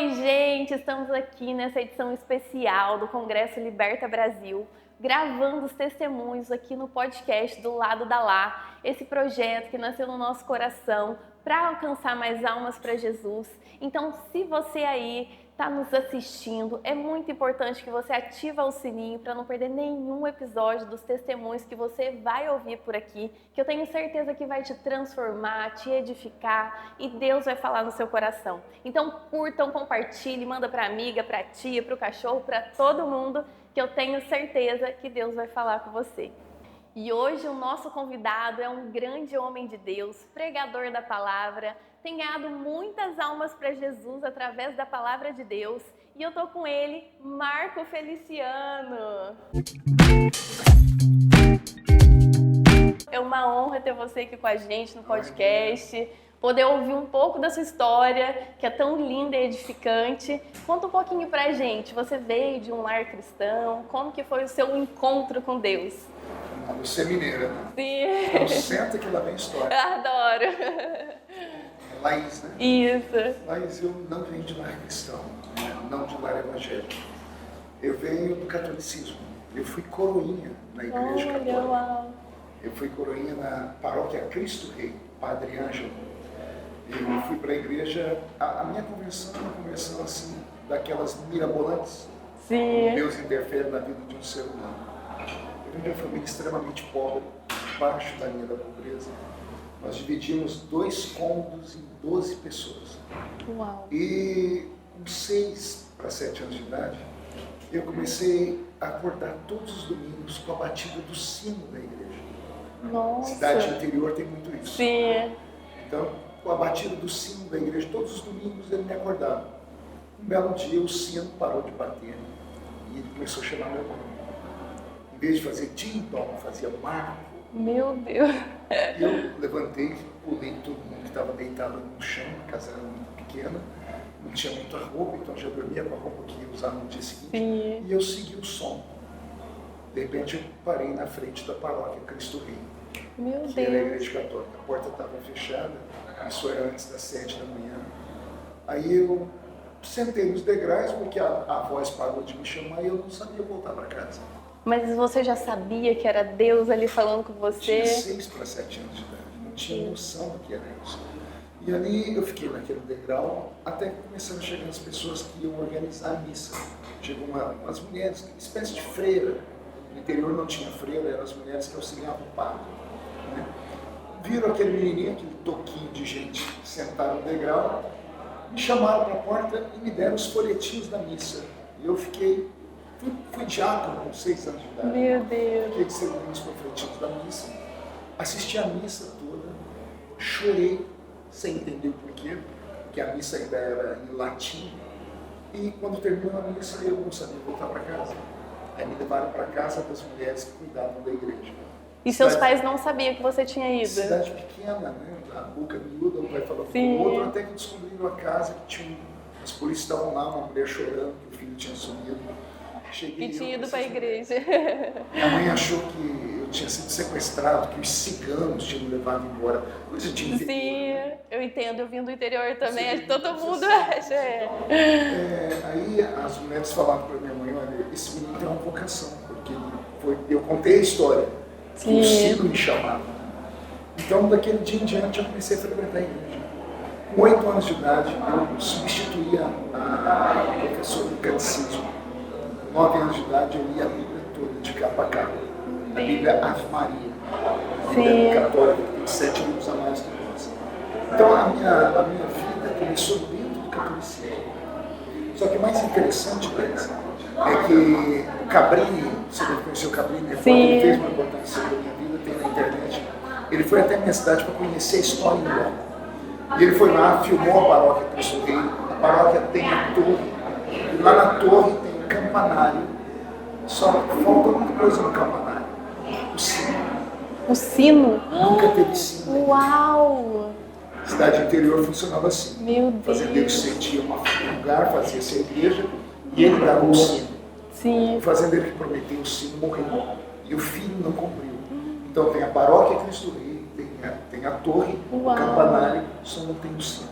Oi, gente! Estamos aqui nessa edição especial do Congresso Liberta Brasil, gravando os testemunhos aqui no podcast do Lado da Lá, esse projeto que nasceu no nosso coração para alcançar mais almas para Jesus. Então, se você aí está nos assistindo, é muito importante que você ative o sininho para não perder nenhum episódio dos testemunhos que você vai ouvir por aqui, que eu tenho certeza que vai te transformar, te edificar e Deus vai falar no seu coração. Então curtam, compartilhem, manda para amiga, para tia, para o cachorro, para todo mundo, que eu tenho certeza que Deus vai falar com você. E hoje o nosso convidado é um grande homem de Deus, pregador da palavra, tem ganhado muitas almas para Jesus através da palavra de Deus. E eu tô com ele, Marco Feliciano. É uma honra ter você aqui com a gente no podcast, poder ouvir um pouco da sua história, que é tão linda e edificante. Conta um pouquinho pra gente, você veio de um lar cristão, como que foi o seu encontro com Deus? Você é mineira, né? Sim. Então senta que lá vem história. Adoro. Laís, né? Isso. Laís, eu não venho de lar cristão, né? Não de lar evangélico. Eu venho do catolicismo. Eu fui coroinha na igreja católica. Uau. Eu fui coroinha na paróquia Cristo Rei, Padre Ângelo. Eu fui para a igreja, a minha conversão é uma conversão assim, daquelas mirabolantes. Sim. Deus interfere na vida de um ser humano. Eu venho de uma família extremamente pobre, abaixo da linha da pobreza. Nós dividimos 2 cômodos em 12 pessoas. Uau. E com 6 para 7 anos de idade, eu comecei a acordar todos os domingos com a batida do sino da igreja. Nossa. Cidade interior tem muito isso. Sim. Então, com a batida do sino da igreja, todos os domingos ele me acordava. Um belo dia o sino parou de bater e ele começou a chamar meu nome. Em vez de fazer tim-tom, fazia Marco. Meu Deus. E eu levantei, pulei todo mundo que estava deitado no chão, a casa era muito pequena, não tinha muita roupa, então já dormia com a roupa que ia usar no dia seguinte. Sim. E eu segui o som. De repente eu parei na frente da paróquia Cristo Rei, Meu que era a Deus. igreja católica. A porta estava fechada, isso era antes das 7 da manhã. Aí eu sentei nos degraus, porque a voz parou de me chamar e eu não sabia voltar para casa. Mas você já sabia que era Deus ali falando com você? Tinha 6 para 7 anos de idade, não tinha noção do que era isso. E ali eu fiquei naquele degrau, até que começaram a chegar as pessoas que iam organizar a missa. Chegou umas mulheres, uma espécie de freira. No interior não tinha freira, eram as mulheres que auxiliavam o padre. Né? Viram aquele menininho, aquele toquinho de gente sentado no degrau, me chamaram para a porta e me deram os folhetinhos da missa. E eu fiquei... Fui diácono com 6 anos de idade. Meu Deus. Fiquei distribuindo os panfletinhos da missa, assisti a missa toda, chorei, sem entender o porquê, porque a missa ainda era em latim. E quando terminou a missa, eu não sabia voltar para casa. Aí me levaram para casa das mulheres que cuidavam da igreja. E seus pais não sabiam que você tinha ido? Cidade pequena, né? A boca miúda, um vai falando com Sim. o outro, até que descobriram a casa que tinha. As polícias estavam lá, uma mulher chorando que o filho tinha sumido. Cheguei Que tinha eu, ido para a igreja. Minha mãe achou que eu tinha sido sequestrado, que os ciganos tinham me levado embora. Coisa de interior. Sim, eu entendo, eu vim do interior também, acho que Você todo mundo sabe. acha. Aí as mulheres falaram para minha mãe, olha, esse menino tem uma vocação, porque eu contei a história, que o sino me chamava. Então, daquele dia em diante, eu comecei a frequentar a igreja. Com 8 anos de idade, eu substituía a professora do catecismo. 9 anos de idade, eu li a Bíblia toda, de capa a capa. A Bíblia Ave Maria. A Bíblia católica, que tem 7 livros a mais que nós. Então, a minha vida começou dentro do catolicismo. Só que o mais interessante, Lex, é que o Cabrini, você deve conhecer o Cabrini, ele fez uma importância na minha vida, tem na internet. Ele foi até a minha cidade para conhecer a história em Roma. E ele foi lá, filmou a paróquia Cristo Rei. A paróquia tem a torre, e lá na torre tem campanário, só falta uma coisa no campanário, o sino. O sino? Nunca teve sino. Uau! Cidade interior funcionava assim. Meu O fazendeiro Deus! cedia um lugar, fazia-se a igreja e ele dava o sino. Sim. O fazendeiro que prometeu o sino morreu e o filho não cumpriu. Então tem a paróquia Cristo Rei, tem a torre, Uau. o campanário, só não tem o sino.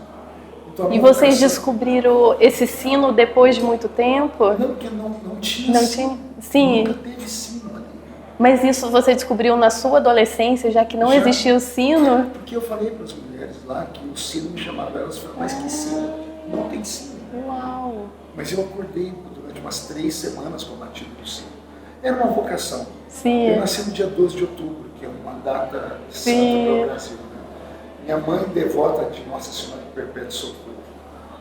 E vocês descobriram esse sino depois de muito tempo? Não, porque não tinha Não sino. tinha? Sim. Nunca teve sino ali. Mas isso você descobriu na sua adolescência, já que não Já. existia o sino? Porque eu falei para as mulheres lá que o sino me chamava, elas falaram, mas que sino? Não tem sino. Uau! Mas eu acordei durante umas 3 semanas com a batida do sino. Era uma vocação. Sim. Eu nasci no dia 12 de outubro, que é uma data santa Sim. para o Brasil. Né? Minha mãe, devota de Nossa Senhora do Perpétuo Socorro.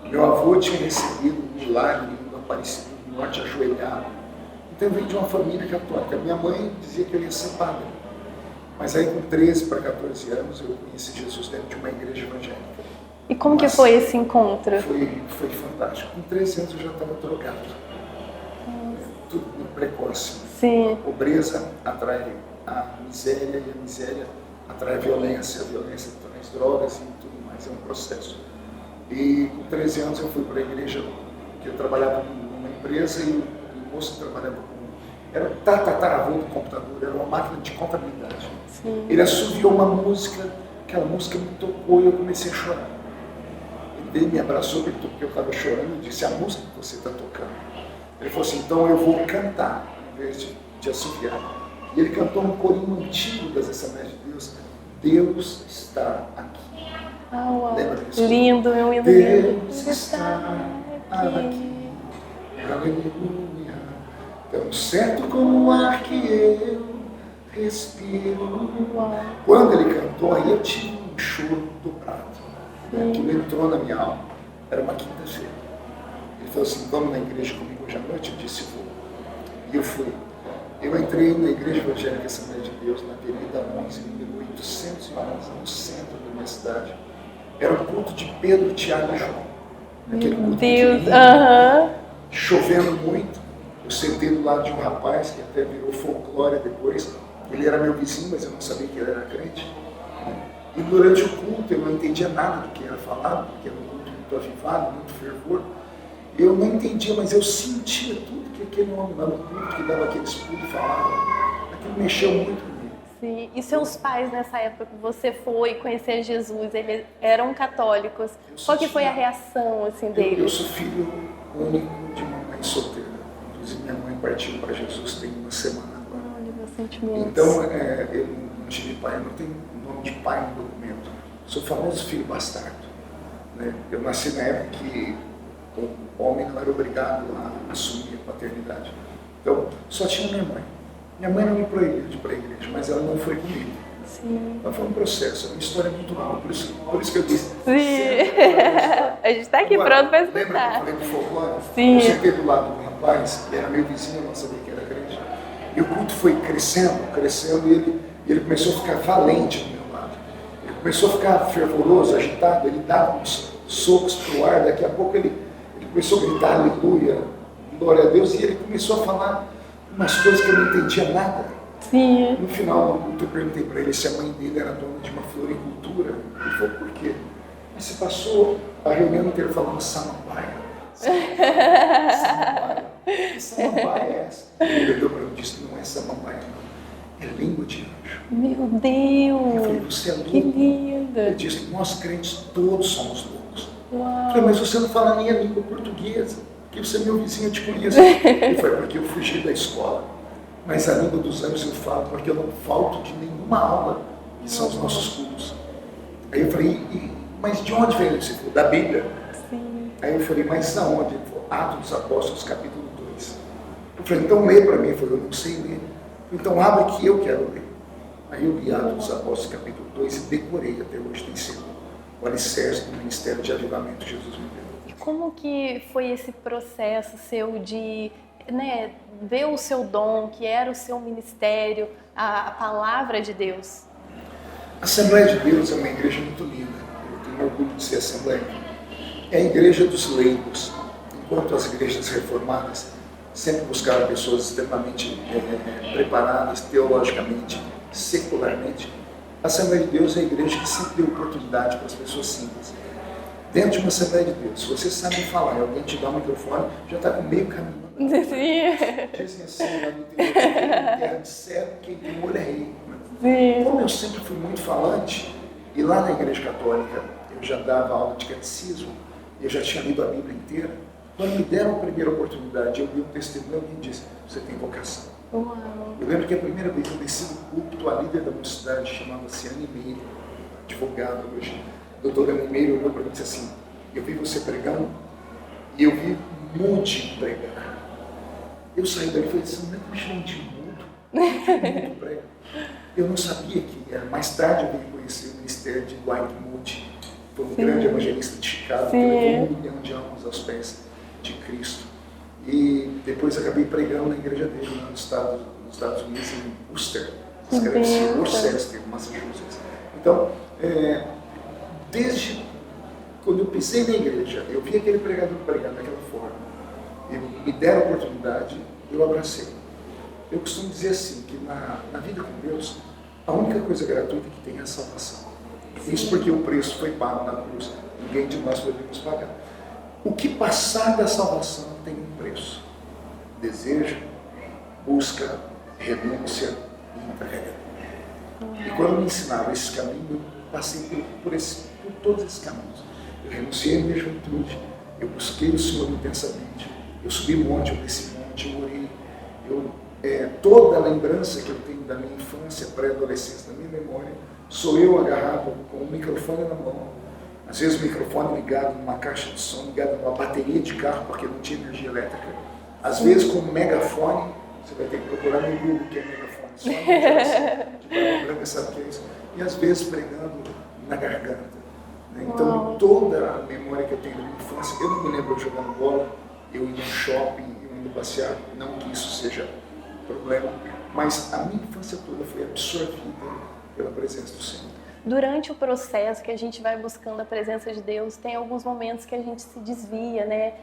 Meu avô tinha recebido um milagre no Aparecido do Norte ajoelhado. Então eu venho de uma família católica. Minha mãe dizia que eu ia ser padre. Mas aí com 13 para 14 anos eu conheci Jesus dentro de uma igreja evangélica. E como que foi esse encontro? Foi fantástico. Com 13 anos eu já estava drogado. Tudo muito precoce. Sim. A pobreza atrai a miséria e a miséria atrai a violência traz drogas e tudo mais. É um processo. E com 13 anos eu fui para a igreja, que eu trabalhava numa empresa e o moço trabalhava com... Era tataravô do computador, era uma máquina de contabilidade. Sim. Ele assoviou uma música, aquela música me tocou e eu comecei a chorar. Ele me abraçou porque eu estava chorando e disse, a música que você está tocando. Ele falou assim, então eu vou cantar, em vez de assoviar. E ele cantou um corinho antigo das Assembleias de Deus, Deus está aqui. Ah, uau. Lembra disso? Lindo, meu lindo. Deus está aqui. Aleluia. Tão certo como o ar que eu respiro. Uau. Quando ele cantou, aí eu tive um choro dobrado. Aquilo entrou na minha alma. Era uma quinta-feira. Ele falou assim, vamos na igreja comigo hoje à noite? Eu disse, vou. E eu fui. Eu entrei na Igreja Evangélica Assembleia de Deus, na Avenida 11, número 811, no centro da minha cidade. Era o culto de Pedro, Tiago e João. Aquele culto Deus, pequenininho, chovendo muito. Eu sentei do lado de um rapaz que até virou folclore depois. Ele era meu vizinho, mas eu não sabia que ele era crente. E durante o culto eu não entendia nada do que era falado, porque era um culto muito avivado, muito fervor. Eu não entendia, mas eu sentia tudo que aquele homem lá no culto, que dava aqueles pulos, falava. Aquilo mexeu muito comigo. Sim. E seus pais, nessa época que você foi conhecer Jesus, eles eram católicos. Qual que foi a reação assim, deles? Eu sou filho único de uma mãe solteira. Inclusive, minha mãe partiu para Jesus tem uma semana agora. Olha, meus sentimentos. Então, eu não tive pai, eu não tenho nome de pai no documento. Sou o famoso filho bastardo. Né? Eu nasci na época que o homem não era obrigado a assumir a paternidade. Então, só tinha minha mãe. Minha mãe não me proibiu de ir para a igreja, mas ela não foi comigo. Sim. Mas foi um processo, uma história muito longa, por isso que eu disse. Sim. A gente está aqui pronto para escutar. Lembra que eu falei do folclore? Sim. Eu sentei do lado de um rapaz, que era meu vizinho, eu não sabia que era crente. E o culto foi crescendo, e ele começou a ficar valente do meu lado. Ele começou a ficar fervoroso, agitado, ele dava uns socos para o ar, daqui a pouco ele começou a gritar aleluia, glória a Deus, e ele começou a falar umas coisas que eu não entendia nada. Sim. No final, eu perguntei para ele se a mãe dele era dona de uma floricultura. Ele falou, por quê? Mas você passou a reunião inteira falando samambaia. Samambaia. Que samambaia é essa? Ele olhou para mim e disse, não é samambaia, não. É língua de anjo. Meu Deus. Eu falei, você é louco? Que lindo. Ele disse, nós crentes todos somos loucos. Uau. Eu falei, mas você não fala nem a língua portuguesa, porque você é meu vizinho, eu te conheço. Ele falou, porque eu fugi da escola. Mas a língua dos anjos eu falo, porque eu não falto de nenhuma aula, que são os nossos cultos. Aí eu falei, mas de onde veio isso? Ele falou, da Bíblia. Sim. Aí eu falei, mas aonde? Ele falou, Atos dos Apóstolos, capítulo 2. Eu falei, então lê para mim. Ele falou, eu não sei ler. Então abre que eu quero ler. Aí eu li Atos dos Apóstolos, capítulo 2 e decorei, até hoje tem sido o alicerce do ministério de avivamento que Jesus me deu. E como que foi esse processo seu de ver o seu dom, que era o seu ministério, a palavra de Deus? A Assembleia de Deus é uma igreja muito linda. Eu tenho orgulho de ser Assembleia. É a igreja dos leigos. Enquanto as igrejas reformadas sempre buscaram pessoas extremamente preparadas teologicamente, secularmente, a Assembleia de Deus é a igreja que sempre deu oportunidade para as pessoas simples. Dentro de uma Assembleia de Deus, se você sabe falar e alguém te dá um microfone, já está com meio caminho. Dizem assim, lá no interior, terra de cego, quem tem olho é rei. Como eu sempre fui muito falante, e lá na igreja católica eu já dava aula de catecismo, eu já tinha lido a Bíblia inteira. Quando me deram a primeira oportunidade, eu li um testemunho e disse, você tem vocação. Uau. Eu lembro que a primeira vez que eu desci do púlpito, a líder da mocidade chamava-se Anne Meire, advogada hoje. A doutora Anne Meire olhou para mim e disse assim, eu vi você pregando e eu vi Moody pregar. Eu saí dali e falei assim, não é gente mudo prega. Eu não sabia que era. Mais tarde eu vim conhecer o ministério de Dwight Moody, foi um grande evangelista de Chicago, que levou 1 milhão de almas aos pés de Cristo. E depois acabei pregando na igreja dele, lá nos Estados Unidos, em Worcester, escreve-se Worcester, Massachusetts. Então, desde quando eu pisei na igreja, eu vi aquele pregador pregar daquela forma, me deram a oportunidade, eu abracei. Eu costumo dizer assim, que na vida com Deus, a única coisa gratuita que tem é a salvação. Isso porque o preço foi pago na cruz, ninguém de nós podemos pagar. O que passar da salvação tem um preço. Desejo, busca, renúncia e entrega. E quando me ensinaram esse caminho, eu passei por todos esses caminhos. Eu renunciei à minha juventude, eu busquei o Senhor intensamente, eu subi monte, eu desci monte, eu orei. Toda a lembrança que eu tenho da minha infância, pré-adolescência, da minha memória, sou eu agarrado com o microfone na mão. Às vezes o microfone ligado numa caixa de som, ligado numa bateria de carro, porque não tinha energia elétrica. Às vezes com um megafone, você vai ter que procurar no Google o que é megafone. Só de branca sabe o que é isso. E às vezes pregando na garganta. Né? Então toda a memória que eu tenho da minha infância, eu não me lembro jogando bola, eu indo no shopping, eu indo passear, não que isso seja problema, mas a minha infância toda foi absorvida pela presença do Senhor. Durante o processo que a gente vai buscando a presença de Deus, tem alguns momentos que a gente se desvia, né?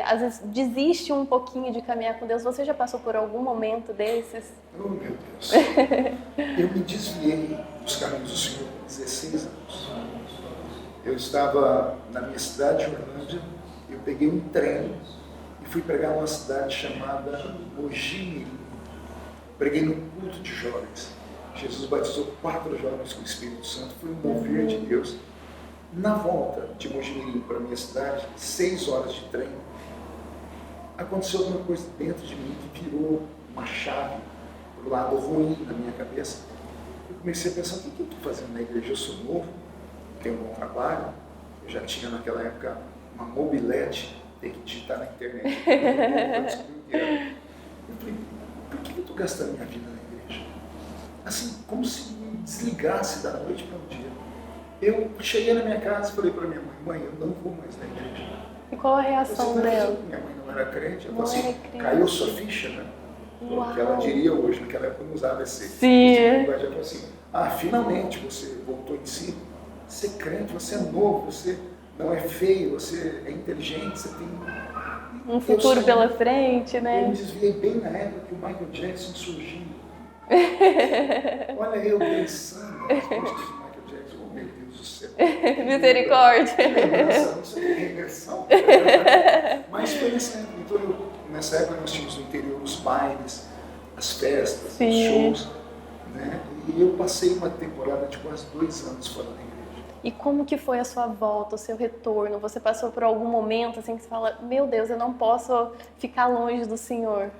Às vezes desiste um pouquinho de caminhar com Deus. Você já passou por algum momento desses? Oh, meu Deus! Eu me desviei dos caminhos do Senhor com 16 anos. Eu estava na minha cidade, Orlândia, eu peguei um trem e fui pregar numa cidade chamada Mogi Mirim. Preguei no culto de jovens. Jesus batizou 4 jovens com o Espírito Santo, foi um mover de Deus. Na volta de Mogi Mirim para a minha cidade, 6 horas de trem, aconteceu alguma coisa dentro de mim que virou uma chave para o lado ruim na minha cabeça. Eu comecei a pensar, o que eu estou fazendo na igreja? Eu sou novo, tenho um bom trabalho, eu já tinha naquela época uma mobilete, tem que digitar na internet. Eu falei, por que eu estou gastando minha vida na igreja? Assim, como se me desligasse da noite para o dia. Eu cheguei na minha casa e falei para minha mãe, eu não vou mais na igreja. E qual a reação dela? Minha mãe não era crente, ela falou assim, caiu sua ficha, né? O que ela diria hoje, naquela época não usava esse. Sim. Ela falou assim, finalmente você voltou em si, você é crente, você é novo, você não é feio, você é inteligente, você tem um futuro pela frente, né? Eu me desviei bem na época que o Michael Jackson surgiu. Olha eu pensando, as coisas do Michael Jackson, oh meu Deus do céu. Misericórdia. Não sei que regressão. Mas foi nessa época. Então, nessa época nós tínhamos no interior os bailes, as festas, os shows. Né? E eu passei uma temporada de quase 2 anos fora da igreja. E como que foi a sua volta, o seu retorno? Você passou por algum momento assim que você fala, meu Deus, eu não posso ficar longe do Senhor?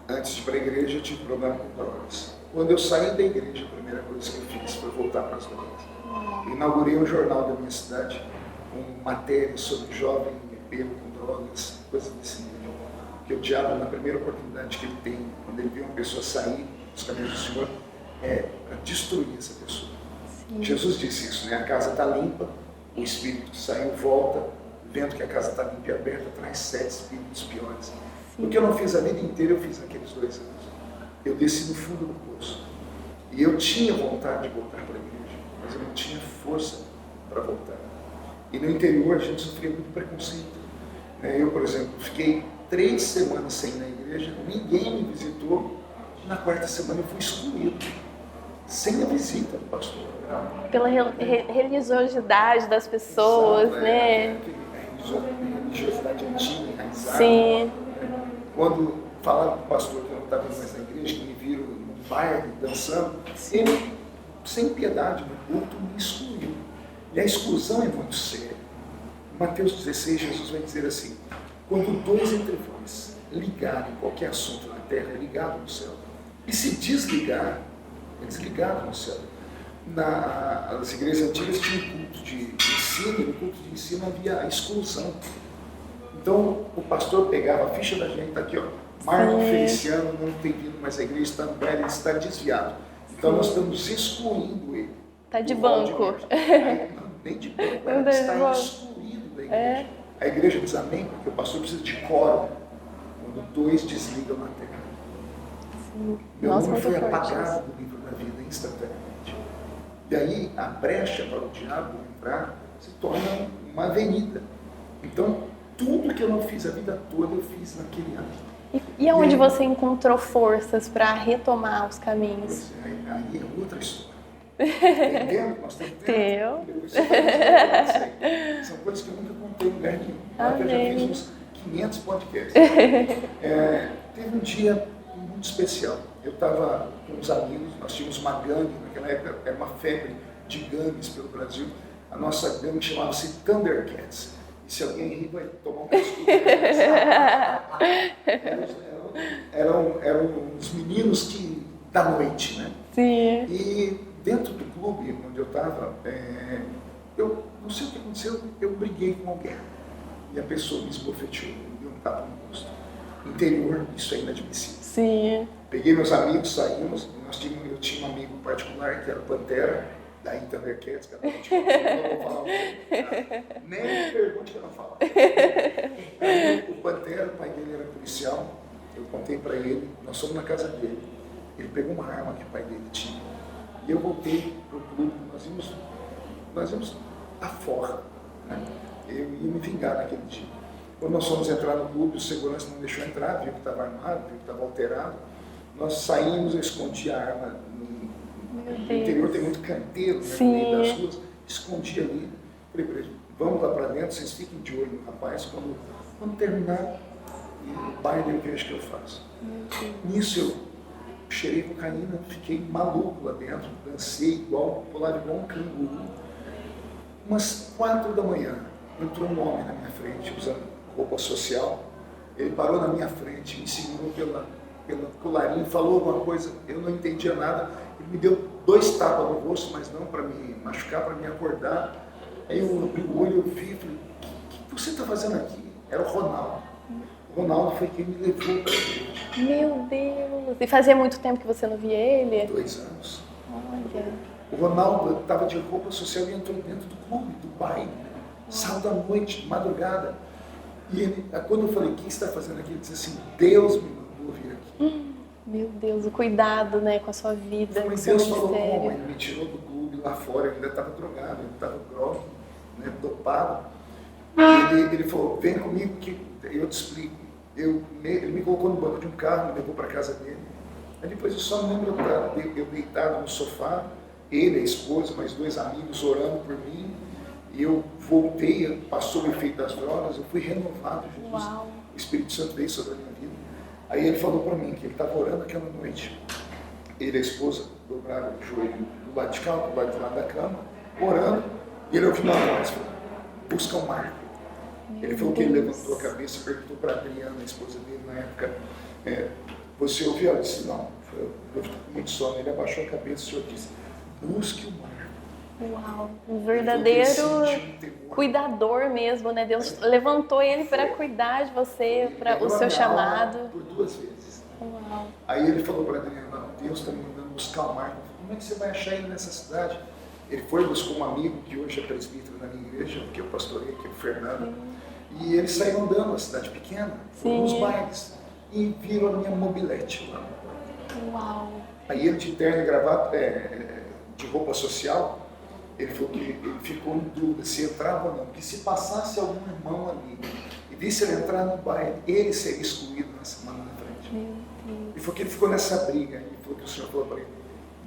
Antes de ir para a igreja, eu tive problema com drogas. Quando eu saí da igreja, a primeira coisa que eu fiz foi voltar para as drogas. Inaugurei um jornal da minha cidade, com matérias sobre jovem bebê com drogas, coisas desse nível. Porque o diabo, na primeira oportunidade que ele tem, quando ele vê uma pessoa sair dos caminhos do Senhor, é para destruir essa pessoa. Sim. Jesus disse isso, né? A casa está limpa, o espírito que saiu volta, vendo que a casa está limpa e aberta, traz 7 espíritos piores. O que eu não fiz a vida inteira, eu fiz naqueles 2 anos. Eu desci no fundo do poço. E eu tinha vontade de voltar para a igreja, mas eu não tinha força para voltar. E no interior a gente sofria muito preconceito. Eu, por exemplo, fiquei 3 semanas sem ir na igreja, ninguém me visitou. Na 4ª semana eu fui excluído, sem a visita do pastor. Pela religiosidade das pessoas, exato, né? Religiosidade antiga, enraizada. Sim. Quando falaram com o pastor que eu não estava mais na igreja, que me viram no baile, dançando, ele, sem piedade no culto, me excluiu. E a exclusão é muito séria. Mateus 16, Jesus vai dizer assim: quando dois entre vós ligarem qualquer assunto na terra, é ligado no céu. E se desligar, é desligado no céu. Nas igrejas antigas tinha um culto de ensino, e no culto de ensino havia a exclusão. Então o pastor pegava a ficha da gente, tá aqui, ó, Marco Feliciano não tem vindo mais à igreja, está no baile, ele está desviado. Então nós estamos excluindo ele. Está de banco. Nem de banco, ele está excluído da igreja. A igreja diz amém, porque o pastor precisa de coro quando dois desligam na terra. Meu nome foi apagado do livro da vida instantaneamente. E aí a brecha para o diabo entrar se torna uma avenida. Então, tudo que eu não fiz a vida toda, eu fiz naquele ano. E aonde você encontrou forças para retomar os caminhos? Aí é outra história. Entendendo? Nós temos tempo. São coisas que eu nunca contei em lugar nenhum. Eu já fiz uns 500 podcasts. Teve um dia muito especial. Eu estava com uns amigos, nós tínhamos uma gangue, naquela época era uma febre de gangues pelo Brasil. A nossa gangue chamava-se Thundercats. E se alguém rir, vai tomar um cascudo. Eram os meninos da noite, né? Sim. E dentro do clube onde eu estava, eu não sei o que aconteceu, eu briguei com alguém. E a pessoa me esbofeteou, me deu um tapa no rosto. Interior, isso é inadmissível. Sim. Peguei meus amigos, saímos, eu tinha um amigo particular que era Pantera, daí Thundercats, que eu não vou falar o nome. Nem me pergunte que eu não falo. Aí, o Pantera, o pai dele era policial, eu contei para ele, nós fomos na casa dele, ele pegou uma arma que o pai dele tinha, e eu voltei para o clube, nós íamos à forra, né? Eu ia me vingar naquele dia. Quando nós fomos entrar no clube, o segurança não deixou entrar, viu que estava armado, viu que estava alterado. Nós saímos, eu escondi a arma. No interior tem muito canteiro, né, no meio das ruas. Escondi ali. Falei para ele, vamos lá para dentro, vocês fiquem de olho no rapaz. Quando terminar, o baile eu vejo o que eu faço. Nisso eu cheirei cocaína, fiquei maluco lá dentro, dancei pulava igual um canguru. Umas 4 da manhã, entrou um homem na minha frente, usando roupa social. Ele parou na minha frente, me segurou pelo colarinho, falou alguma coisa, eu não entendia nada. Ele me deu 2 tapas no rosto, mas não para me machucar, para me acordar. Aí eu abri o olho, eu vi e falei, o que você está fazendo aqui? Era o Ronaldo. O Ronaldo foi quem me levou para a igreja. Meu Deus! E fazia muito tempo que você não via ele? 2 anos. Olha. O Ronaldo estava de roupa social e entrou dentro do clube, do baile, sábado à noite, de madrugada. E ele, quando eu falei, o que você está fazendo aqui? Ele disse assim, Deus me mandou vir aqui. Meu Deus, o cuidado, né, com a sua vida, com o seu ministério. Deus falou como, ele me tirou do clube lá fora, ele ainda estava drogado, ele estava grog, né, dopado. Ele falou, vem comigo que eu te explico. Ele me colocou no banco de um carro, me levou para a casa dele. Aí depois eu só me lembro, eu deitado no sofá, ele, a esposa, mais 2 amigos orando por mim. E eu voltei, passou o efeito das drogas, eu fui renovado, Jesus. Uau. O Espírito Santo veio sobre a minha vida. Aí ele falou para mim que ele estava orando aquela noite. Ele e a esposa dobraram o joelho do lado de cá, do lado da cama, orando. E ele ouviu uma voz, falou, busca o Marco. Ele falou que ele levantou a cabeça e perguntou para a Adriana, a esposa dele na época, você ouviu? Ela disse, não. Eu estou com muito sono. Ele abaixou a cabeça e o Senhor disse, busque o Marco. Uau, um verdadeiro cuidador mesmo, né? Deus levantou ele para cuidar de você, para o seu chamado. Por 2 vezes. Uau. Aí ele falou para Adriana, Deus está me mandando buscar o Marco. Como é que você vai achar ele nessa cidade? Ele foi, buscou um amigo que hoje é presbítero na minha igreja, que eu pastorei, que é o Fernando. E eles saíram andando, uma cidade pequena, nos bailes, e viram a minha mobilete lá. Uau. Aí ele de terno e gravata, de roupa social. Ele falou que ele ficou em dúvida se entrava ou não, porque se passasse algum irmão ali e visse ele entrar no baile, ele seria excluído na semana na frente. Ele falou que ele ficou nessa briga, e falou que o Senhor falou para ele,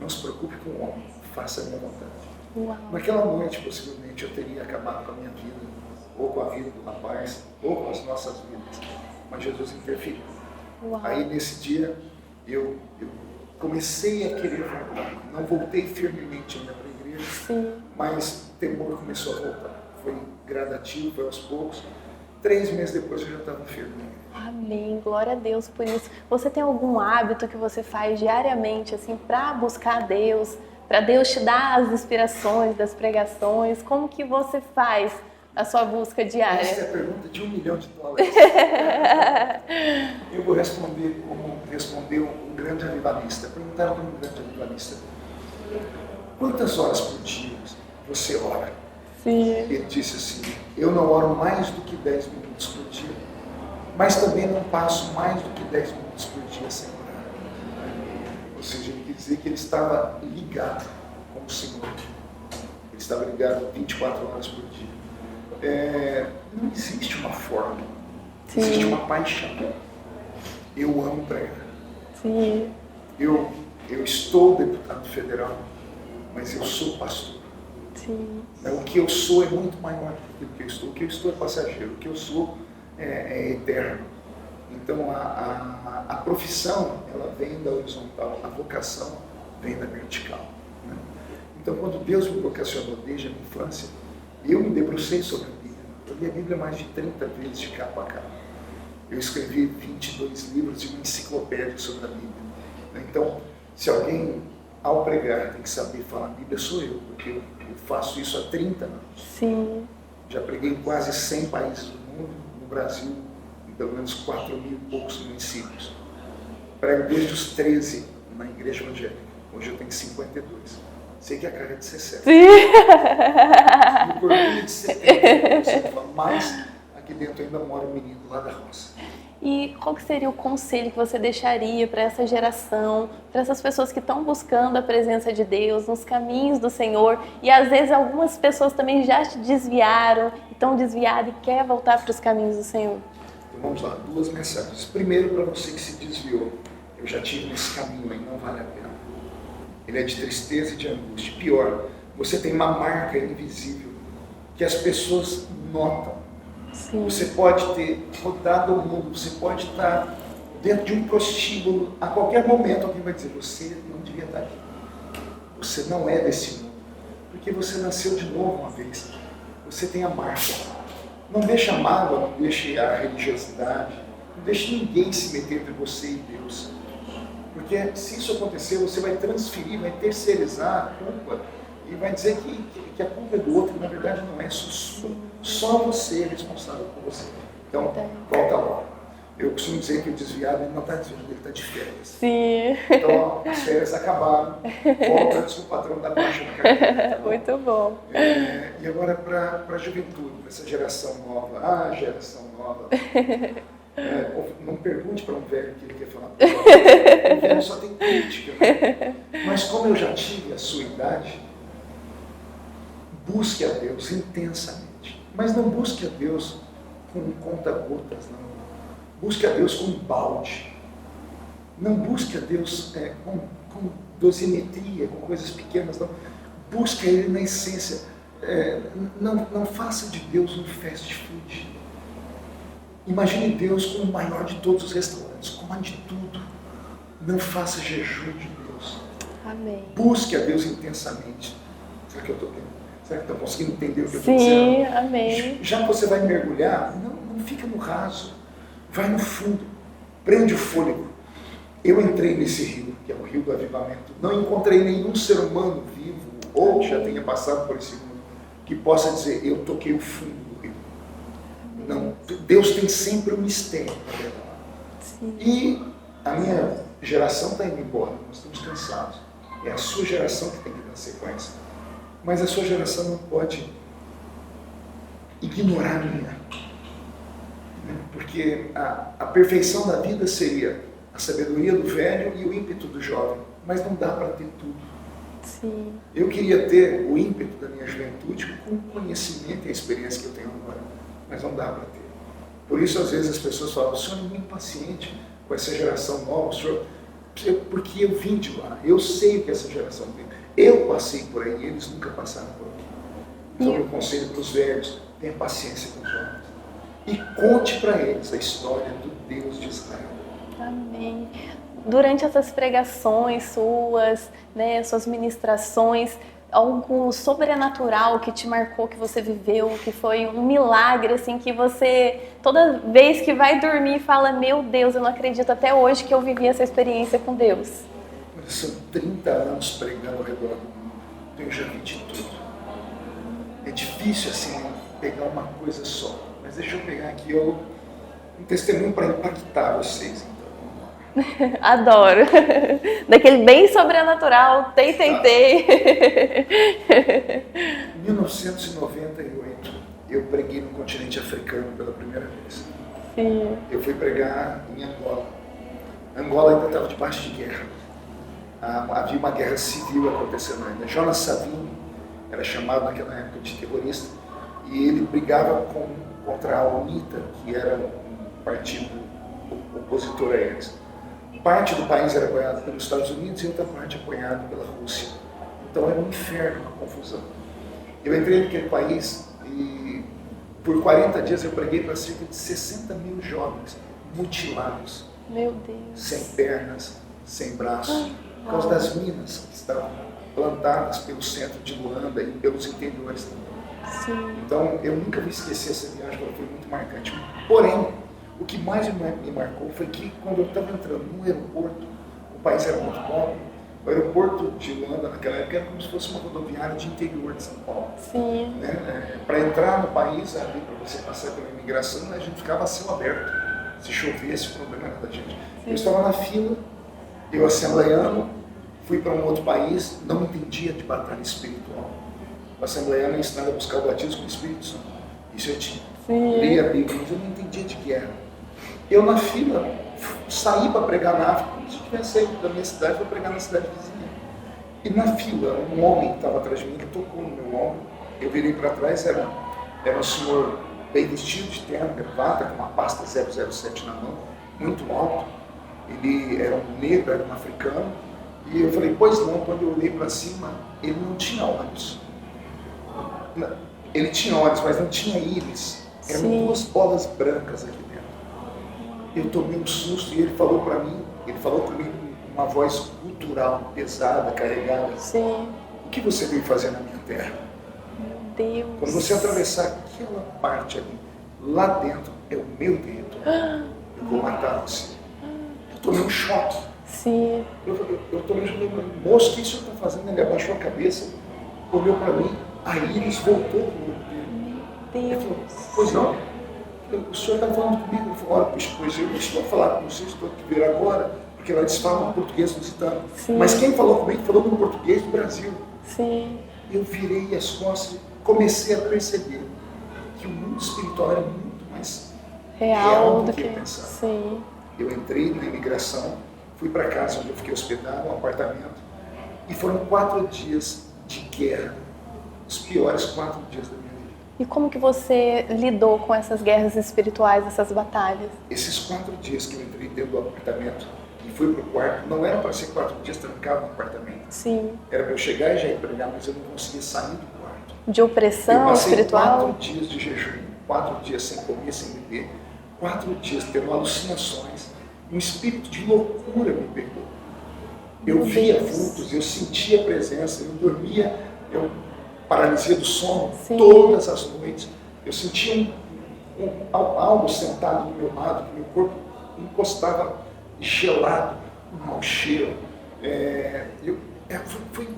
não se preocupe com o homem, faça a minha vontade. Uau. Naquela noite, possivelmente, eu teria acabado com a minha vida, ou com a vida do rapaz, ou com as nossas vidas, mas Jesus interferiu. Uau. Aí nesse dia, eu comecei a querer voltar, não voltei firmemente ainda para a igreja, sim, mas o temor começou a voltar. Foi gradativo, foi aos poucos. 3 meses depois eu já estava firme. Amém, glória a Deus por isso. Você tem algum hábito que você faz diariamente, assim, para buscar Deus, para Deus te dar as inspirações das pregações? Como que você faz a sua busca diária? Essa é a pergunta de $1 milhão. Eu vou responder como respondeu um grande avivalista. Perguntaram para um grande avivalista: quantas horas por dia você ora? Sim. Ele disse assim: eu não oro mais do que 10 minutos por dia, mas também não passo mais do que 10 minutos por dia sem orar. Ou seja, ele quer dizer que ele estava ligado com o Senhor. Ele estava ligado 24 horas por dia. Não existe uma forma, existe uma paixão. Eu amo pregar. Sim. Eu estou deputado federal, mas eu sou pastor. Sim. O que eu sou é muito maior do que eu estou. O que eu estou é passageiro, o que eu sou é eterno. Então a profissão, ela vem da horizontal, a vocação vem da vertical, né? Então quando Deus me vocacionou desde a minha infância, eu me debrucei sobre a Bíblia. Eu li a Bíblia mais de 30 vezes de capa a capa. Eu escrevi 22 livros e uma enciclopédia sobre a Bíblia. Então, se alguém, ao pregar, tem que saber falar a Bíblia, sou eu, porque eu faço isso há 30 anos. Sim. Já preguei em quase 100 países do mundo, no Brasil, em pelo menos 4.000 e poucos municípios. Prego desde os 13 na igreja evangélica. Hoje eu tenho 52. Sei que a cara é de 60. Sim. No corpinho de 70, mas aqui dentro ainda mora um menino lá da roça. E qual que seria o conselho que você deixaria para essa geração, para essas pessoas que estão buscando a presença de Deus, nos caminhos do Senhor, e às vezes algumas pessoas também já te desviaram, estão desviadas e querem voltar para os caminhos do Senhor? Então vamos lá, 2 mensagens. Primeiro, para você que se desviou, eu já tive nesse caminho aí, não vale a pena. Ele é de tristeza e de angústia. Pior, você tem uma marca invisível que as pessoas notam. Sim. Você pode ter rodado o mundo, você pode estar dentro de um prostíbulo, a qualquer momento alguém vai dizer: você não devia estar aqui, você não é desse mundo, porque você nasceu de novo uma vez, você tem a marca. Não deixe a mágoa, não deixe a religiosidade, não deixe ninguém se meter entre você e Deus, porque se isso acontecer, você vai transferir, vai terceirizar a culpa e vai dizer que a culpa é do outro, na verdade não é, só você é responsável por você. Então, volta logo. Eu costumo dizer que o desviado ele não está desviado, ele está de férias. Sim. Então, as férias acabaram, volta antes que o patrão dá baixa na carteira. Tá? Muito bom. E agora para a juventude, para essa geração nova. Geração nova. Não pergunte para um velho que ele quer falar. O velho só tem crítica. Né? Mas como eu já tive a sua idade, busque a Deus intensamente. Mas não busque a Deus com conta-gotas, não. Busque a Deus com balde. Não busque a Deus com dosimetria, com coisas pequenas, não. Busque a Ele na essência. Não faça de Deus um fast food. Imagine Deus como o maior de todos os restaurantes, coma de tudo. Não faça jejum de Deus. Amém. Busque a Deus intensamente. Será que eu estou bem? Será que estão conseguindo entender o que eu estou dizendo? Sim, amém. Já que você vai mergulhar, não fica no raso. Vai no fundo. Prende o fôlego. Eu entrei nesse rio, que é o rio do avivamento. Não encontrei nenhum ser humano vivo, ou que já tenha passado por esse mundo, que possa dizer: eu toquei o fundo do rio. Não, Deus tem sempre um mistério para revelar. Sim. E a minha geração está indo embora, nós estamos cansados. É a sua geração que tem que dar sequência. Mas a sua geração não pode ignorar a minha. Porque a perfeição da vida seria a sabedoria do velho e o ímpeto do jovem. Mas não dá para ter tudo. Sim. Eu queria ter o ímpeto da minha juventude com o conhecimento e a experiência que eu tenho agora. Mas não dá para ter. Por isso, às vezes, as pessoas falam: o senhor é muito paciente com essa geração nova, o senhor... porque eu vim de lá. Eu sei o que essa geração tem. Eu passei por aí, eles nunca passaram por aqui. Então, eu conselho para os velhos: tenha paciência com os jovens. E conte para eles a história do Deus de Israel. Amém. Durante essas pregações suas, né, suas ministrações, algo sobrenatural que te marcou, que você viveu, que foi um milagre, assim, que você, toda vez que vai dormir, fala, meu Deus, eu não acredito até hoje que eu vivi essa experiência com Deus? São 30 anos pregando ao redor do mundo, então eu já vi de tudo. É difícil, assim, pegar uma coisa só, mas deixa eu pegar aqui um testemunho para impactar vocês, então. Adoro. Daquele bem sobrenatural, tem. Em 1998, eu preguei no continente africano pela primeira vez. Sim. Eu fui pregar em Angola. Angola ainda estava debaixo de guerra. Havia uma guerra civil acontecendo ainda. Jonas Savimbi era chamado naquela época de terrorista e ele brigava contra a UNITA, que era um partido opositor a eles. Parte do país era apoiado pelos Estados Unidos e outra parte apoiada pela Rússia. Então era um inferno, uma confusão. Eu entrei naquele país e por 40 dias eu preguei para cerca de 60 mil jovens mutilados. Meu Deus. Sem pernas, sem braços, por causa das minas que estavam plantadas pelo centro de Luanda e pelos interiores também. Sim. Então eu nunca vou esquecer essa viagem, ela foi muito marcante. Porém, o que mais me marcou foi que quando eu estava entrando no aeroporto, o país era muito pobre, o aeroporto de Luanda naquela época era como se fosse uma rodoviária de interior de São Paulo. Sim. Né? Para entrar no país, ali para você passar pela imigração, a gente ficava a céu aberto. Se chovesse, o problema era da gente. Sim. Eu estava na fila, eu assembleiano, fui para um outro país, não entendia de batalha espiritual. O assembleiano é ensinado a buscar o batismo com o Espírito Santo. Isso eu tinha. Li a Bíblia, mas eu não entendia de guerra. Eu na fila saí para pregar na África, como se eu tivesse saído da minha cidade para pregar na cidade vizinha. E na fila, um homem que estava atrás de mim, ele tocou no meu ombro. Eu virei para trás, era um senhor bem vestido, de terno, gravata, com uma pasta 007 na mão, muito alto. Ele era um negro, era um africano. E eu falei, pois não, quando eu olhei para cima, ele não tinha olhos. Ele tinha olhos, mas não tinha íris. Eram duas bolas brancas aqui dentro. Eu tomei um susto e ele falou para mim, ele falou comigo com uma voz gutural, pesada, carregada. Sim. O que você veio fazer na minha terra? Meu Deus. Quando você atravessar aquela parte ali, lá dentro é o meu dedo. Eu vou matar você. Eu tomei um choque. Sim. Eu tomei um choque. Moço, o que o senhor está fazendo? Ele abaixou a cabeça, olhou para mim, a íris voltou para o meu dedo. Ele falou, pois não, o senhor está falando comigo? Ele falou, olha, pois eu estou a falar com você, estou aqui vir agora, porque lá eles falam português lusitano. Mas quem falou comigo falou no português do Brasil. Sim. Eu virei as costas e comecei a perceber que o mundo espiritual era muito mais real do que eu pensava. Sim. Eu entrei na imigração, fui para casa onde eu fiquei hospedado, um apartamento, e foram 4 dias de guerra, os piores 4 dias da minha vida. E como que você lidou com essas guerras espirituais, essas batalhas? Esses 4 dias que eu entrei dentro do apartamento e fui para o quarto, não era para ser 4 dias trancado no apartamento. Sim. Era para eu chegar e já ir pregar, mas eu não conseguia sair do quarto. De opressão espiritual? Eu passei 4 dias de jejum, 4 dias sem comer, sem beber, 4 dias tendo alucinações, um espírito de loucura me pegou. Eu via vultos, eu sentia a presença, eu dormia, paralisia do sono. Sim. Todas as noites. Eu sentia algo sentado do meu lado, que meu corpo encostava gelado, um mau cheiro.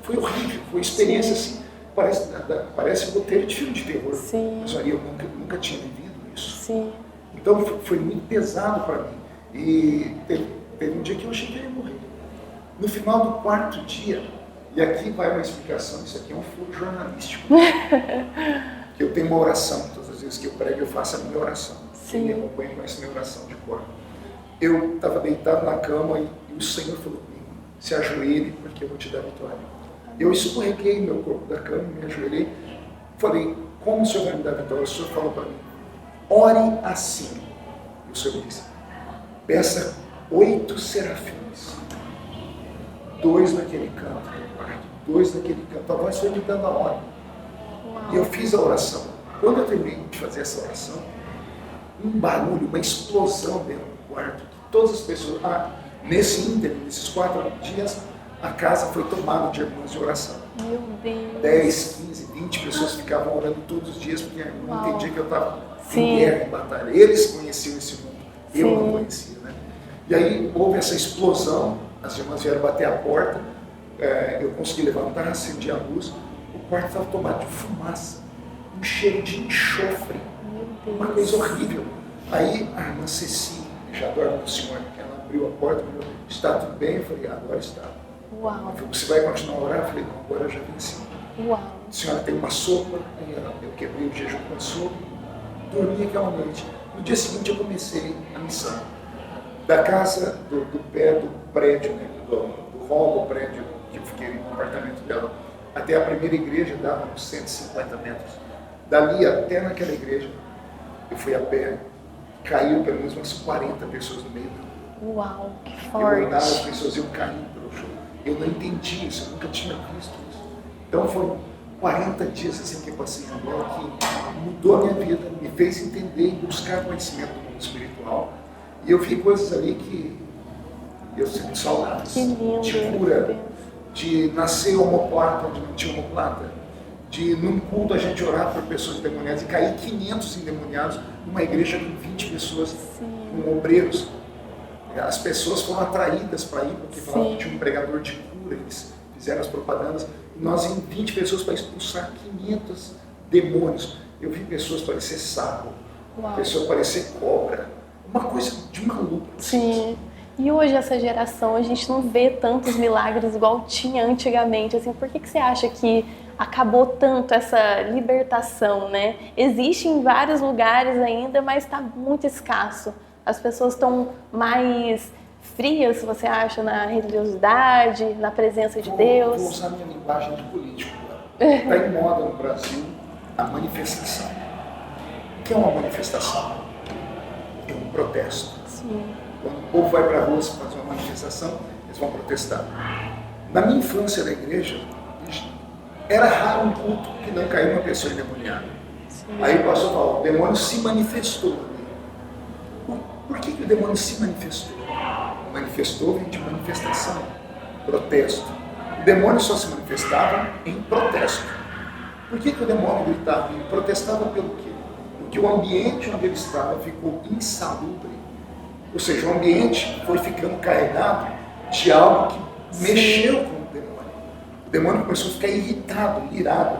Foi horrível, foi experiência assim, parece roteiro de filme de terror. Sim. Mas aí eu nunca tinha vivido isso. Sim. Então foi muito pesado para mim. E teve um dia que eu achei que eu ia morrer. No final do 4º dia, e aqui vai uma explicação, isso aqui é um furo jornalístico. Que eu tenho uma oração, todas as vezes que eu prego eu faço a minha oração. Sim. Quem me acompanha conhece a minha oração de cor. Eu estava deitado na cama e o Senhor falou comigo, se ajoelhe porque eu vou te dar vitória. Eu escorreguei meu corpo da cama, me ajoelhei, falei, como o Senhor vai me dar vitória? O Senhor falou para mim, ore assim. E o Senhor me disse, peça 8 serafins, 2 naquele canto. 2 naquele canto, a voz foi me dando a ordem. E eu fiz a oração. Quando eu terminei de fazer essa oração, um barulho, uma explosão dentro do quarto, que todas as pessoas, nesses 4 dias, a casa foi tomada de irmãos de oração. Meu Deus. 10, 15, 20 pessoas ficavam orando todos os dias, porque não Uau. entendia que eu estava Sim. em guerra, em batalha. Eles conheciam esse mundo, eu Sim. não conhecia, né? E aí houve essa explosão, as irmãs vieram bater a porta, eu consegui levantar, acendi a luz, o quarto estava tomado de fumaça, um cheiro de enxofre, uma coisa horrível. Aí a irmã Ceci, já dorme do Senhor, ela abriu a porta e falou, está tudo bem? Eu falei, agora está. Uau. Ela falou, você vai continuar a orar? Eu falei, não, agora eu já venci. Uau. A senhora tem uma sopa, eu quebrei o jejum com a sopa, dormi aquela noite. No dia seguinte eu comecei a missão. Da casa, do pé do prédio, né, do hall do prédio, que eu fiquei no apartamento dela, até a primeira igreja dava uns 150 metros. Dali até naquela igreja, eu fui a pé, caiu pelo menos umas 40 pessoas no meio. Uau, que Eu andava, as forte. pessoas iam caindo pelo chão. Eu não entendi isso, eu nunca tinha visto isso. Então foram 40 dias assim que eu passei em Angola, que mudou a minha vida, me fez entender e buscar conhecimento do mundo espiritual. E eu vi coisas ali que eu sinto saudades. Que lindo. De cura, de nascer homoplata onde não tinha homoplata, de num culto a gente orar por pessoas endemoniadas e cair 500 endemoniados numa igreja com 20 pessoas, Sim. com obreiros. As pessoas foram atraídas para ir, porque falavam que Sim. tinha um pregador de cura, eles fizeram as propagandas. E nós em 20 pessoas para expulsar 500 demônios. Eu vi pessoas parecer sapo, Uau. pessoas parecer cobra, uma coisa de maluco. Sim. E hoje essa geração, a gente não vê tantos milagres igual tinha antigamente. Assim, por que você acha que acabou tanto essa libertação, né? Existe em vários lugares ainda, mas está muito escasso. As pessoas estão mais frias, você acha, na religiosidade, na presença de Deus? Vou usar minha linguagem de político. Está em moda no Brasil a manifestação. O que é uma manifestação? É um protesto. Sim. Quando o povo vai para a rua fazer uma manifestação, eles vão protestar. Na minha infância na igreja, era raro um culto que não caiu uma pessoa endemoniada. Sim. Aí o pastor falou, o demônio se manifestou. Por que o demônio se manifestou? Manifestou vem de manifestação, protesto. O demônio só se manifestava em protesto. Por que o demônio gritava? Ele protestava pelo quê? Porque o ambiente onde ele estava ficou insalubre. Ou seja, o ambiente foi ficando carregado de algo que mexeu com o demônio. O demônio começou a ficar irritado, irado.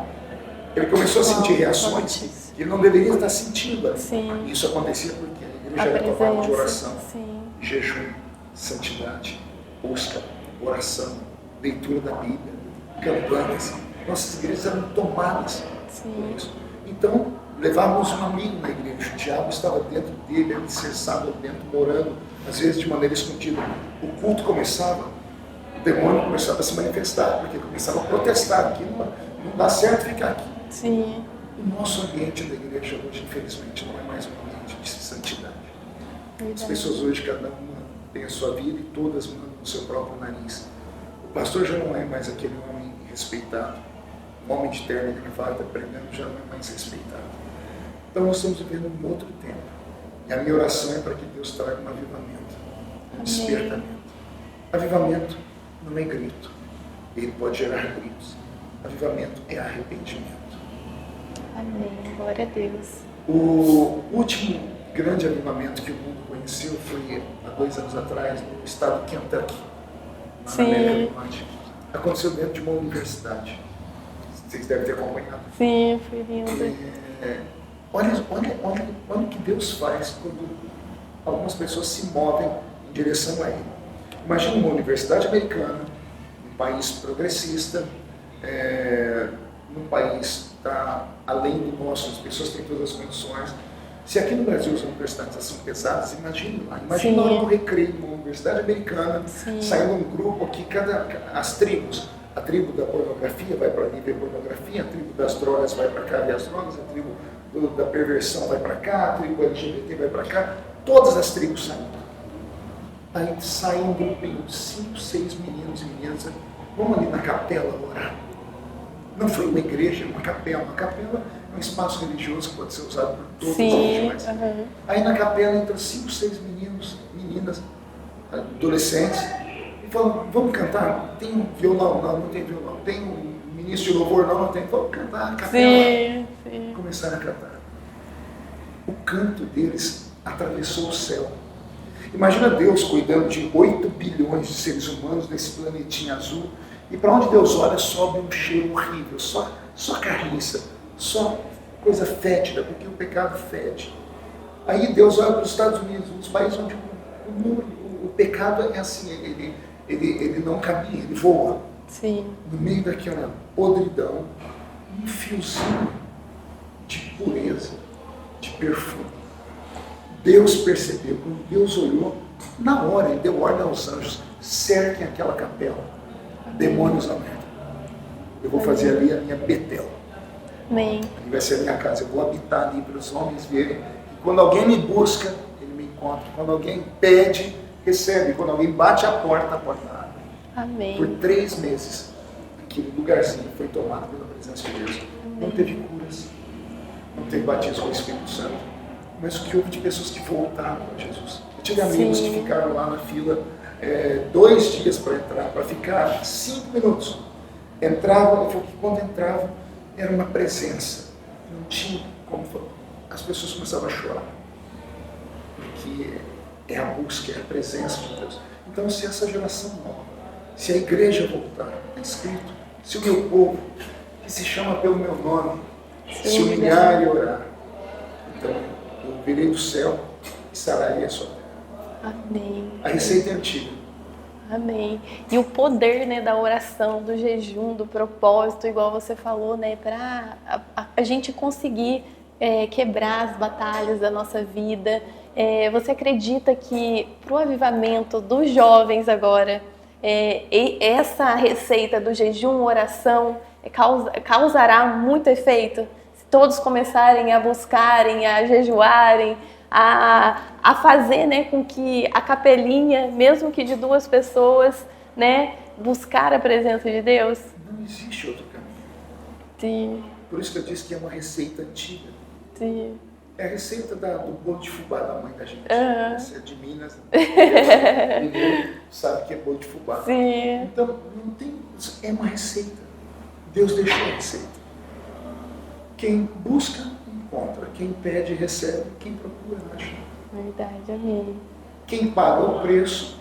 Ele começou a sentir reações que ele não deveria estar sentindo. Sim. Isso acontecia porque a igreja era tomada de oração, Sim. jejum, santidade, busca, oração, leitura da Bíblia, campanhas. Nossas igrejas eram tomadas por isso. Então, levávamos um amigo na igreja, o diabo estava dentro dele, alicerçado dentro, morando, às vezes de maneira escondida. O culto começava, o demônio começava a se manifestar, porque começava a protestar, que não dá certo ficar aqui. Sim. O nosso ambiente da igreja hoje, infelizmente, não é mais um ambiente de santidade. As pessoas hoje, cada uma tem a sua vida e todas mandam no seu próprio nariz. O pastor já não é mais aquele homem respeitado. O homem de terno e gravata pregando já não é mais respeitado. Então nós estamos vivendo um outro tempo. E a minha oração é para que Deus traga um avivamento, um despertamento. Avivamento não é grito. Ele pode gerar gritos. Avivamento é arrependimento. Amém. Glória a Deus. O último grande avivamento que o mundo conheceu foi há 2 anos atrás no estado de Kentucky, na América do Norte. Aconteceu dentro de uma universidade. Vocês devem ter acompanhado. Sim, foi lindo. Olha o que Deus faz quando algumas pessoas se movem em direção a Ele. Imagina uma universidade americana, um país progressista, num país que está além do nosso, as pessoas têm todas as condições. Se aqui no Brasil as universidades são pesadas, imagine lá. Imagine na hora do recreio, uma universidade americana, saindo um grupo aqui, as tribos. A tribo da pornografia vai para ali ver pornografia, a tribo das drogas vai para cá ver as drogas, a tribo da perversão vai para cá, a tribo LGBT vai para cá. Todas as tribos saem. Aí sai um grupinho de 5, 6 meninos e meninas. Vamos ali na capela orar. Não foi uma igreja, uma capela. Uma capela é um espaço religioso que pode ser usado por todas as religiões. Aí na capela entram 5, 6 meninos, meninas, adolescentes, E falando, vamos cantar? Tem um violão? Não tem violão. Tem um ministro de louvor? Não tem. Vamos cantar, capela. Sim, sim. Começaram a cantar. O canto deles atravessou o céu. Imagina Deus cuidando de 8 bilhões de seres humanos nesse planetinha azul, e para onde Deus olha sobe um cheiro horrível, só carniça, só coisa fétida, porque o pecado fede. Aí Deus olha para os Estados Unidos, um dos países onde o pecado é assim, ele não caminha, ele voa. Sim. No meio daquela podridão, um fiozinho de pureza, de perfume. Deus percebeu, quando Deus olhou, na hora ele deu ordem aos anjos, cerquem aquela capela, demônios alerta. Eu vou fazer ali a minha Betel. Amém. Ali vai ser a minha casa, eu vou habitar ali para os homens verem. E quando alguém me busca, ele me encontra. Quando alguém pede, recebe. Quando alguém bate a porta abre. Amém. Por 3 meses, aquele lugarzinho foi tomado pela presença de Deus. Amém. Não teve curas, não teve batismo com o Espírito Santo. Mas o que houve de pessoas que voltaram a Jesus. Eu tive amigos que ficaram lá na fila 2 dias para entrar, para ficar 5 minutos. Entravam, ele falou que quando entravam era uma presença. Não tinha como falar. As pessoas começavam a chorar. Porque é a busca, é a presença de Deus. Então, se essa geração nova, se a igreja voltar, está escrito, se o meu povo, que se chama pelo meu nome, se humilhar e orar, então eu virei do céu e sararei a sua terra. Amém. A receita é antiga. Amém. E o poder, né, da oração, do jejum, do propósito, igual você falou, né, para a gente conseguir quebrar as batalhas da nossa vida. Você acredita que para o avivamento dos jovens agora, essa receita do jejum, oração, causará muito efeito? Todos começarem a buscarem, a jejuarem, a fazer, né, com que a capelinha, mesmo que de 2 pessoas, né, buscar a presença de Deus? Não existe outro caminho. Sim. Por isso que eu disse que é uma receita antiga. Sim. É a receita do bolo de fubá da mãe da gente. Você é de Minas, mineiro sabe que é bolo de fubá. Sim. Então, não tem, é uma receita. Deus deixou a receita. Quem busca, encontra. Quem pede, recebe. Quem procura, acha. Verdade, amém. Quem paga o preço,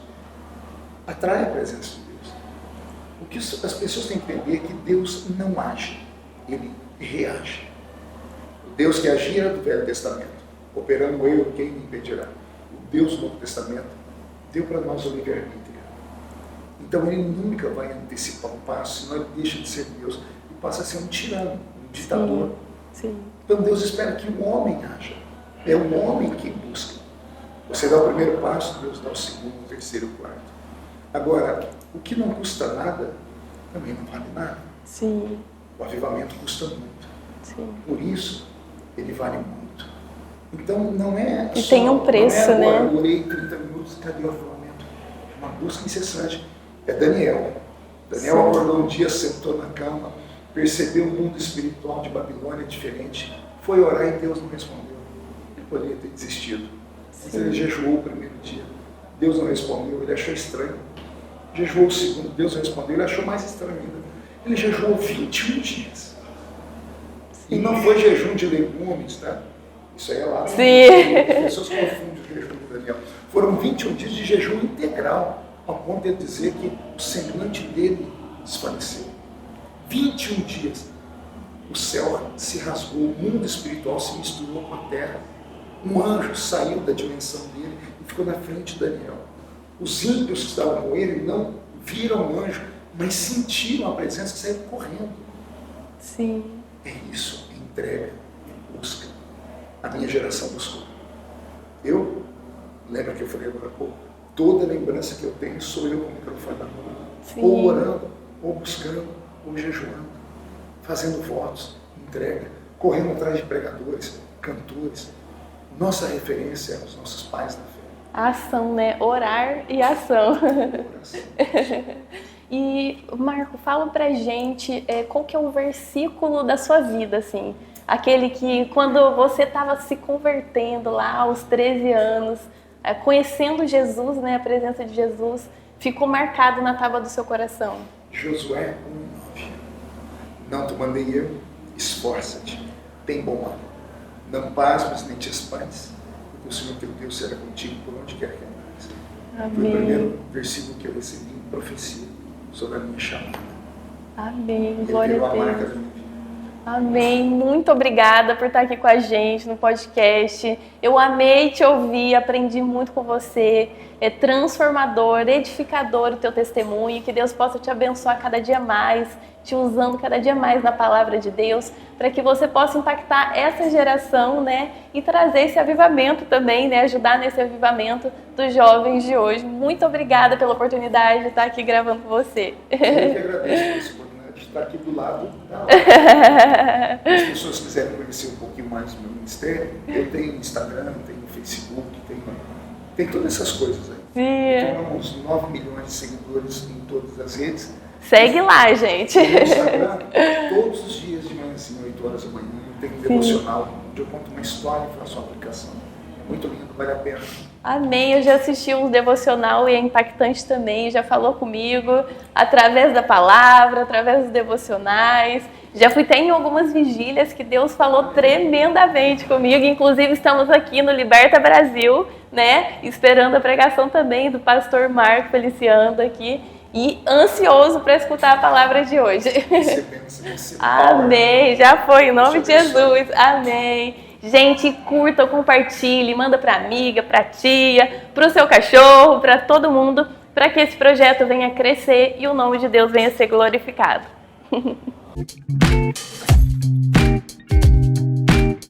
atrai a presença de Deus. O que as pessoas têm que entender é que Deus não age, Ele reage. O Deus que agia do Velho Testamento, operando eu, quem me impedirá? O Deus do Novo Testamento deu para nós o livre-arbítrio. Então Ele nunca vai antecipar um passo, senão Ele deixa de ser Deus e passa a ser um tirano, um ditador. Sim. Então Deus espera que o homem haja. É o homem quem busca. Você dá o primeiro passo, Deus dá o segundo, o terceiro, o quarto. Agora, o que não custa nada, também não vale nada. Sim. O avivamento custa muito. Sim. Por isso, ele vale muito. Então, não é e tem um preço, não é agora, né? eu orei 30 minutos, cadê o avivamento? É uma busca incessante. É Daniel. Daniel acordou um dia, sentou na cama, percebeu o mundo espiritual de Babilônia diferente, foi orar e Deus não respondeu. Ele poderia ter desistido. Mas ele jejuou o primeiro dia. Deus não respondeu, ele achou estranho. Jejuou o segundo, Deus não respondeu, ele achou mais estranho ainda. Ele jejuou 21 dias. E não foi jejum de legumes, tá? Isso aí é lá. Sim. As pessoas confundem o jejum do Daniel. Foram 21 dias de jejum integral, ao ponto de dizer que o semblante dele desfaleceu. 21 dias. O céu se rasgou, o mundo espiritual se misturou com a terra. Um anjo saiu da dimensão dele e ficou na frente de Daniel. Os ímpios que estavam com ele não viram o anjo, mas sentiram a presença e saíram correndo. Sim. É isso, é entrega, é busca. A minha geração buscou. Eu, lembra que eu falei agora há pouco, toda lembrança que eu tenho sou eu com o microfone na mão, ou orando, ou buscando, ou jejuando, fazendo votos, entrega, correndo atrás de pregadores, cantores. Nossa referência é os nossos pais na fé. A ação, né? Orar e ação. Oração. E, Marco, fala pra gente qual que é o versículo da sua vida, assim. Aquele que, quando você estava se convertendo lá aos 13 anos, conhecendo Jesus, né, a presença de Jesus, ficou marcado na tábua do seu coração? Josué 1:9. Não te mandei eu, esforça-te, tem bom ânimo. Não pasmes nem te espantes, porque o Senhor teu Deus será contigo por onde quer que andares. Foi o primeiro versículo que eu recebi em profecia sobre a minha chamada. Amém, Ele glória virou a a marca Deus. da minha vida. Amém, muito obrigada por estar aqui com a gente no podcast. Eu amei te ouvir, aprendi muito com você. É transformador, edificador o teu testemunho. Que Deus possa te abençoar cada dia mais, te usando cada dia mais na palavra de Deus, para que você possa impactar essa geração, né? E trazer esse avivamento também, né? Ajudar nesse avivamento dos jovens de hoje. Muito obrigada pela oportunidade de estar aqui gravando com você. Eu que agradeço por essa oportunidade de estar aqui do lado da live. Se as pessoas quiserem conhecer um pouquinho mais do meu ministério, eu tenho Instagram, tenho Facebook, tem todas essas coisas aí. Sim. Temos 9 milhões de seguidores em todas as redes. Segue lá, gente. No Instagram, todos os dias de manhãzinha, 8 horas da manhã, tem um devocional, onde eu conto uma história e faço uma aplicação. É muito lindo, vale a pena. Amém, eu já assisti um devocional e é impactante também, já falou comigo através da palavra, através dos devocionais. Já fui até em algumas vigílias que Deus falou tremendamente comigo, inclusive estamos aqui no Liberta Brasil, né, esperando a pregação também do pastor Marco Feliciano aqui e ansioso para escutar a palavra de hoje. Amém, já foi, em nome de Jesus, amém. Gente, curta, compartilhe, manda para amiga, para tia, para o seu cachorro, para todo mundo, para que esse projeto venha crescer e o nome de Deus venha ser glorificado.